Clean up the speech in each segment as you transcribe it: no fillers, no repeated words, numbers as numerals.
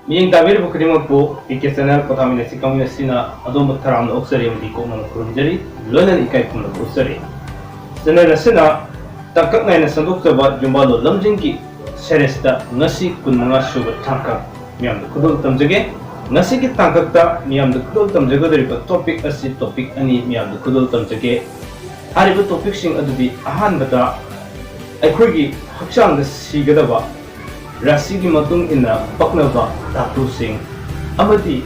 Miyeng tabir bu kudimang po ikesana kotamina si kamina sina adom taram oksari mudi ko man kurunjari lonan ikai pun oksari. Sana rasina takak na sanduk jaba jumbalo lamjingi seresta ngasi kun mga suba tangkak miyam da kudul tamjage ngasi ki tangkak ta miyam da kudul tamjaga dari ba topik asi topik ani miyam da kudul tamjage hari ba topik sing adudi ahan bata aikhoi hakchang da sigadaba rasi ki matung ina paknaba dhatu sing amadi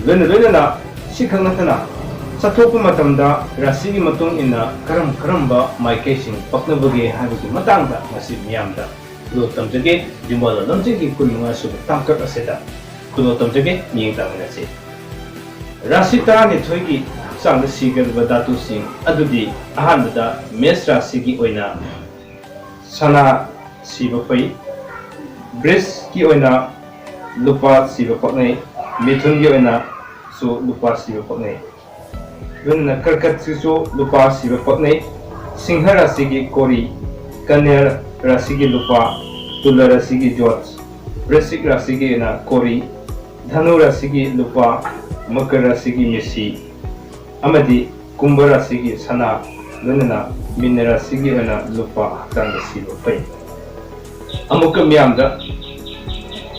loina si khangnatana sathokpa matamda rasi ki matung ina karamba maike sing paknabage habiki matangda masi miyamda kudo tamjage jumbala lamjigi kununga su tangkak aseda kudo tamjage miyeng taminasi rasi tarani thoigi sang sigadaba dhatu sing adudi ahanbada mes rasi ki oina sana siba pai Bris ki oina lupa siba paknai mithun ki oina so lupa siba paknai luna karkat so lupa siba paknai singha rasi ki kori kanya rasi ki lupa tula rasi ki george brisik rasi ki oina kori dhanu rasi ki lupa makar rasi ki misi amadi kumbha rasi ki sana luna minna rasi ki oina lupa tang siba pai amuka miyamda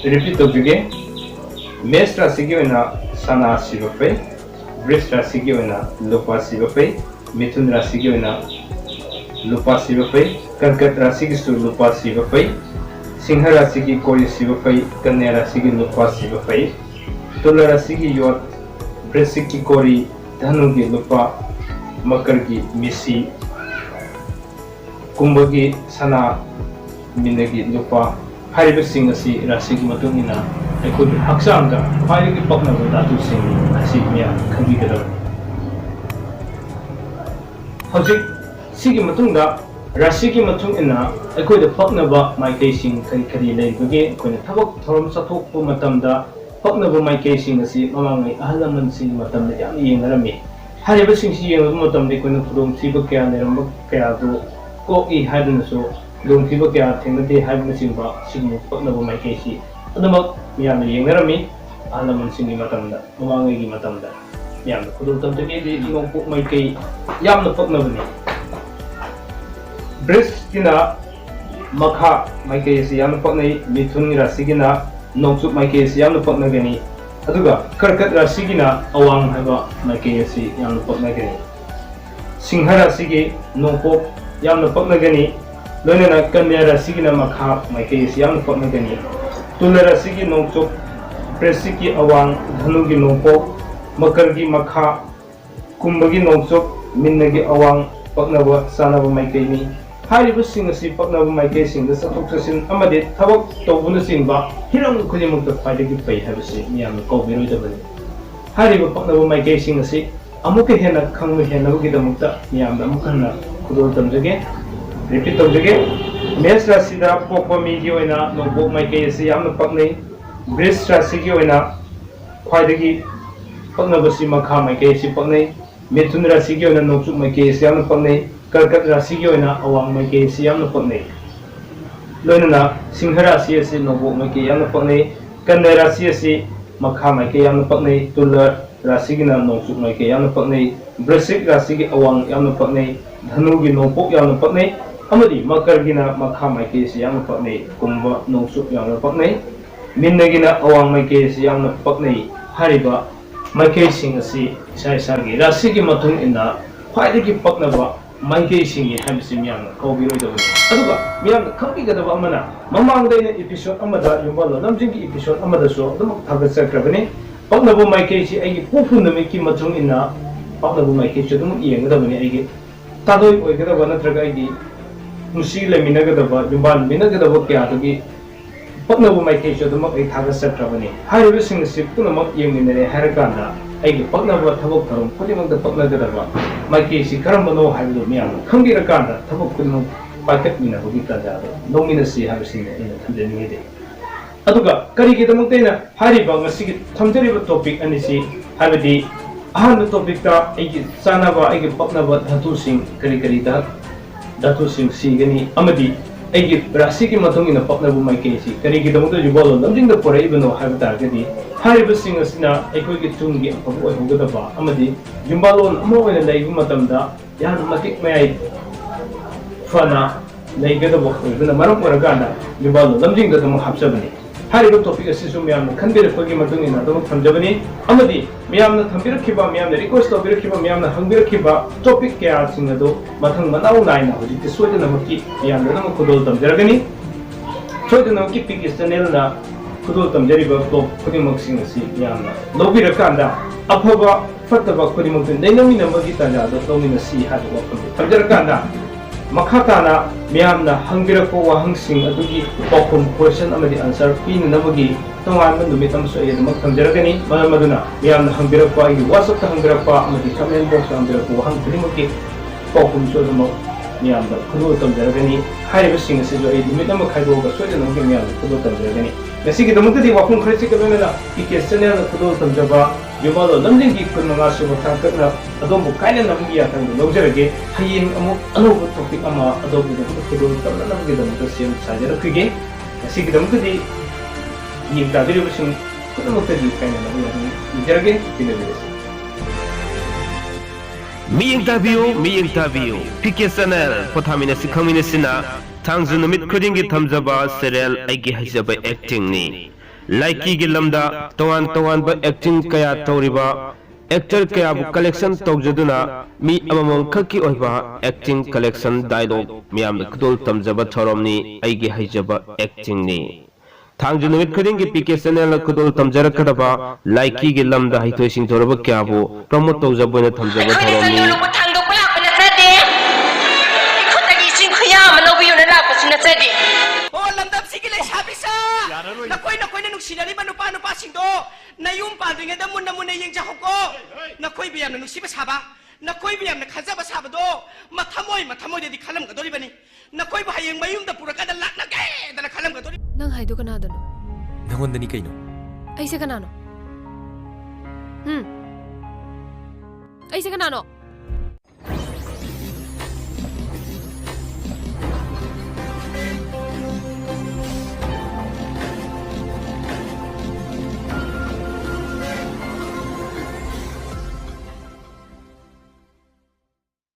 repeat tawjage mes rasi ki oina sana siba pai bris rasi ki oina lupa siba pai mithun rasi ki oina lupa siba pai karkat rasi ki su lupa siba pai singha rasi ki kori siba pai kanya rasi ki lupa siba pai tula rasi ki yot brisik ki kori dhanu ki lupa makar ki misi kumbha ki sana minagi lupa hariba sing asi rasi ki matung ina aikoi haksamda khwaidagi paknaba dhatu sing asi miya khangbigadabani hojik sigi matungda rasi ki matung ina aikoida paknaba maikei sing kari leibage aikoina thabak thorom sathokpa matamda paknaba maikei sing asi mamangai ahal laman sing matamda yam yengarami hariba sing si yengaba matamda aikoina khudong thiba kaya leramba kaya do koki haidanasu Dong kiba kaya thengnate haibna singba singmu paknaba maikei si adamak miyamna yengnarami ahalaman singi matamda mamangai gi matamda miyamna khudul tamjage di ingongpok maikei yamna paknabani bris kina makha maikei si yamna paknai mithun rasi kina nongsup maikei si yamna paknagani aduga karkat rasi kina awang haiba maikei si yamna paknagani singha rasi ki nongpok yamna paknagani loina kanya rasi ki makha maikei si yamna paknagani tula rasi ki nongsup presi ki awang dhanu ki nongpok makar ki makha kumbha ki nongsup minna ki awang paknaba sanaba maikei ni hariba sing asi paknaba maikei sing da sathok sasin amade thabak tawbuna singba hiram khudimukta khwaidagi pai habisi miyamna kawbiroidabani hariba paknaba maikei sing asi amuka hena khangma henabagi damukta miyamna amukana khudol tamjage repeat tawjage mes rasi da pokpa mi gi oina nongpok maikei asi yamna paknai bris rasi gi oina khwaidagi paknaba si makha maikei si paknai mithun rasi gi oina nongsup maikei si yamna paknai karkat rasi gi oina awang maikei si yamna paknai loina singha rasi asi nongpok maikei yamna paknai kanya rasi asi makha maikei yamna paknai tula rasi gi na nongsup maikei yamna paknai brisik rasi gi awang yamna paknai dhanu gi nongpok yamna paknai amadi makar gi na makha maikei si yamna paknai kumbha nongsup yamna paknai minna gi na awang maikei si yamna paknai hariba maikei sing asi isa isagi rasi gi matung ina khwaidagi paknaba maikei singi habisi miyamna kawbiroidabani aduga miyamna khangbigadaba amana mamangdaina episode amada yumbalo lamjingi episode amada so adum thagachakrabani paknaba maikei si aigi pofundami ki matung ina paknaba maikei si adum yengadabani aigi tadoi oigadaba natraga aigi nusi leminagadaba yumbal minagadaba kayadagi paknaba maikei si adum ai thagachakrabani hariba sing si punamak yenginare harakanda aigi paknaba thabak tharom khudimangda paknagadaba maikei si karambano haibu miyamna khangbirakanda thabak khudimang paikatminabagi tanjada nongminasi habisine ina thamjaningide aduga karigidamuktaina hariba ngasigi thamjariba topic anisi habidi ahanba topic ta aigi chanaba aigi paknaba dhatu sing kari da dhatu sing sigani amadi ꯑꯩꯒꯤ ꯔꯥꯁꯤꯒꯤ ꯃꯇꯨꯡ ꯏꯟꯅ ꯄꯛꯅꯕ ꯃꯥꯏꯀꯩꯁꯤ ꯀꯔꯤꯒꯤꯗꯃꯛꯇ ꯌꯨꯝꯕꯥꯜꯂꯣꯟ ꯂꯝꯖꯤꯡꯗ ꯄꯣꯔꯛꯏꯕꯅꯣ ꯍꯥꯏꯕ ꯇꯥꯔꯒꯗꯤ ꯍꯥꯏꯔꯤꯕꯁꯤꯡ ꯑꯁꯤꯅ ꯑꯩꯈꯣꯏꯒꯤ ꯇꯨꯡꯒꯤ ꯑꯐꯕ ꯑꯣꯏꯍꯧꯒꯗꯕ ꯑꯃꯗꯤ ꯌꯨꯝꯕꯥꯜꯂꯣꯟ ꯑꯃ ꯑꯣꯏꯅ ꯂꯩꯕ ꯃꯇꯝꯗ ꯌꯥꯝꯅ ꯃꯇꯤꯛ ꯃꯌꯥꯏ ꯐꯅ ꯂꯩꯒꯗꯕ ꯑꯣꯏꯕꯅ ꯃꯔꯝ ꯑꯣꯏꯔꯀꯥꯟꯗ ꯌꯨꯝꯕꯥꯜꯂꯣꯟ ꯂꯝꯖꯤꯡꯗ ꯑꯗꯨꯃꯛ ꯍꯥꯞꯆꯕꯅꯤ ꯍꯥꯏꯔꯤꯕ ꯇꯣꯄꯤꯛ ꯑꯁꯤꯁꯨ ꯃꯌꯥꯝꯅ ꯈꯟꯕꯤꯔꯛꯄꯒꯤ ꯃꯇꯨꯡ ꯏꯟꯅ ꯑꯗꯨꯃꯛ ꯊꯝꯖꯕꯅꯤ ꯑꯃꯗꯤ ꯃꯌꯥꯝꯅ ꯊꯝꯕꯤꯔꯛꯈꯤꯕ ꯃꯌꯥꯝꯅ ꯔꯤꯀ꯭ꯋꯦꯁ ꯇꯧꯕꯤꯔꯛꯈꯤꯕ ꯃꯌꯥꯝꯅ ꯍꯪꯕꯤꯔꯛꯈꯤꯕ ꯇꯣꯄꯤꯛ ꯀꯌꯥꯁꯤꯡ ꯑꯗꯨ ꯃꯊꯪ ꯃꯅꯥꯎ ꯅꯥꯏꯅ ꯍꯧꯖꯤꯛꯇꯤ ꯁꯣꯏꯗꯅꯃꯛꯀꯤ ꯃꯌꯥꯝꯗ ꯑꯗꯨꯃꯛ ꯈꯨꯗꯣꯜ ꯇꯝꯖꯔꯒꯅꯤ ꯁꯣꯏꯗꯅꯃꯛꯀꯤ ꯄꯤꯛ ꯆꯦꯅꯦꯜꯅ ꯈꯨꯗꯣꯜ ꯇꯝꯖꯔꯤꯕ ꯕ꯭ꯂꯣꯛ ꯈꯨꯗꯤꯡꯃꯛꯁꯤꯡ ꯑꯁꯤ ꯃꯌꯥꯝꯅ ꯂꯧꯕꯤꯔꯀꯥꯟꯗ ꯑꯐꯕ ꯐꯠꯇꯕ ꯈꯨꯗꯤꯡꯃꯛꯇ ꯅꯩꯅꯃꯤꯟꯅꯕꯒꯤ ꯇꯥꯟꯖꯥꯗꯣ ꯂꯧꯃꯤꯟꯅꯁꯤ ꯍꯥꯏꯕ ꯋꯥꯐꯝꯗꯨ ꯊꯝꯖꯔꯀꯥꯟꯗ ꯃꯈꯥ ꯇꯥꯅ ꯃꯌꯥꯝꯅ ꯍꯪꯕꯤꯔꯛꯄ ꯋꯥꯍꯪꯁꯤꯡ ꯑꯗꯨꯒꯤ ꯄꯥꯎꯈꯨꯝ ꯀ꯭ꯋꯦꯁꯟ ꯑꯃꯗꯤ ꯑꯟꯁꯔ ꯄꯤꯅꯅꯕꯒꯤ ꯇꯣꯉꯥꯟꯕ ꯅꯨꯃꯤꯠ ꯑꯃꯁꯨ ꯑꯩ ꯑꯗꯨꯃꯛ ꯊꯝꯖꯔꯒꯅꯤ ꯃꯔꯝ ꯑꯗꯨꯅ ꯃꯌꯥꯝꯅ ꯍꯪꯕꯤꯔꯛꯄ ꯑꯩꯒꯤ ꯋꯥꯆꯞꯇ ꯍꯪꯕꯤꯔꯛꯄ ꯑꯃꯗꯤ ꯀꯃꯦꯟ ꯕꯣꯛꯁꯇ ꯍꯪꯕꯤꯔꯛꯄ ꯋꯥꯍꯪ ꯈꯨꯗꯤꯡꯃꯛꯀꯤ ꯄꯥꯎꯈꯨꯝꯁꯨ ꯑꯗꯨꯃꯛ ꯃꯌꯥꯝꯗ ꯈꯨꯗꯣꯜ ꯇꯝꯖꯔꯒꯅꯤ ꯍꯥꯏꯔꯤꯕꯁꯤꯡ ꯑꯁꯤꯁꯨ ꯑꯩ ꯅꯨꯃꯤꯠ ꯑꯃ ꯈꯥꯏꯗꯣꯛꯑꯒ ꯁꯣꯏꯗꯅꯃꯛꯀꯤ ꯃꯌꯥꯝꯗ ꯈꯨꯗꯣꯜ ꯇꯝꯖꯔꯒꯅꯤ ꯉꯁꯤꯒꯤꯗꯃꯛꯇꯗꯤ ꯋꯥꯐꯝ ꯈꯔꯁꯤꯒ ꯂꯣꯏꯅꯅ ꯄꯤꯀꯦ ꯆꯦꯅꯦꯜꯅ ꯈꯨꯗꯣꯜ ꯇꯝꯖꯕ ꯌꯨꯝꯕꯥꯜꯂꯣꯟ ꯂꯝꯖꯤꯡꯒꯤ 15ꯁꯨꯕ ꯇꯥꯡꯀꯛꯅ ꯑꯗꯣꯝꯕꯨ ꯀꯥꯏꯅꯅꯕꯒꯤ ꯌꯥꯊꯪꯗ ꯂꯧꯖꯔꯒꯦ ꯍꯌꯦꯡ ꯑꯃꯨꯛ ꯑꯅꯧꯕ ꯇꯣꯄꯤꯛ ꯑꯃ ꯑꯗꯣꯝꯒꯤꯗꯃꯛꯇ ꯈꯨꯗꯣꯜ ꯇꯝꯅꯅꯕꯒꯤꯗꯃꯛꯇ ꯁꯦꯝ ꯁꯥꯖꯔꯛꯈꯤꯒꯦ ꯉꯁꯤꯒꯤꯗꯃꯛꯇꯗꯤ ꯌꯦꯡ ꯇꯥꯕꯤꯔꯤꯕꯁꯤꯡ ꯈꯨꯗꯤꯡꯃꯛꯇꯒꯤ ꯀꯥꯏꯅꯅꯕ ꯌꯥꯊꯪ ꯅꯤꯖꯔꯒꯦ ꯄꯤꯅꯕꯤꯔꯁꯤ Miyeng tabiyo, PK Channel, pothaminasi khaminasina, thangzu numit khudingi thamjaba serial aigi haijaba acting ni. Laiki gi lamda tongan ba acting kaya tawriba, actor kaya bu collection tawjaduna mi amamang khaki oiba acting collection dialogue miyamna khudol tamjaba thoromni aigi haijaba acting ni. thangju numit khudingi PK Channel khudol tamjarakadaba laiki gi lamda haithoi singthoraba kyabu promote tawjabona thamjaba thoromni Nayum padringa da munna munna yeng jahoko nakoi biyam na nusiba saba nakoi biyam na khajaba saba do mathamoi de khalam ga dori bani nakoi ba hayeng mayum da puraka da lakna ge da khalam ga dori nang haidu kana dano nangon dani kaino aise kana no aise kana no